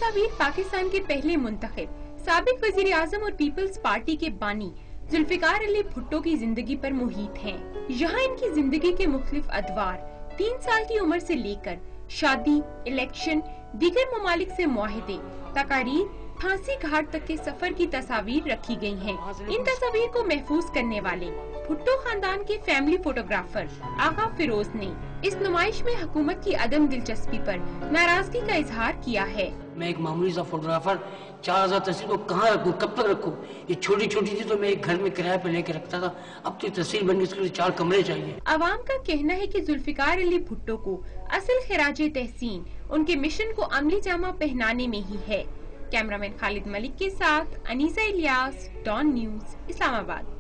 تصاویر پاکستان کے پہلے منتخب سابق وزیر اعظم اور پیپلز پارٹی کے بانی ذوالفقار علی بھٹو کی زندگی پر محیط ہیں۔ یہاں ان کی زندگی کے مختلف ادوار 3 سال کی عمر سے لے کر شادی، الیکشن، دیگر ممالک سے معاہدے، تقاریر، پھانسی گھاٹ تک کے سفر کی تصاویر رکھی گئی ہیں۔ ان تصاویر کو محفوظ کرنے والے بھٹو خاندان کے فیملی فوٹوگرافر آغا فیروز نے اس نمائش میں حکومت کی عدم دلچسپی پر ناراضگی کا اظہار کیا ہے۔ میں ایک معمولی سا فوٹوگرافر 4000 تصویر کو کہاں رکھوں، کب تک رکھوں؟ یہ چھوٹی چھوٹی تھی تو میں ایک گھر میں کرایہ پہ لے کے رکھتا تھا، اب تو تصویر بننے کے لیے 4 کمرے چاہیے۔ عوام کا کہنا ہے کہ ذوالفقار علی بھٹو کو اصل خراج تحسین ان کے مشن کو عملی جامہ پہنانے میں ہی ہے۔ کیمرامین خالد ملک کے ساتھ انیسہ الیاس، ڈان نیوز، اسلام آباد۔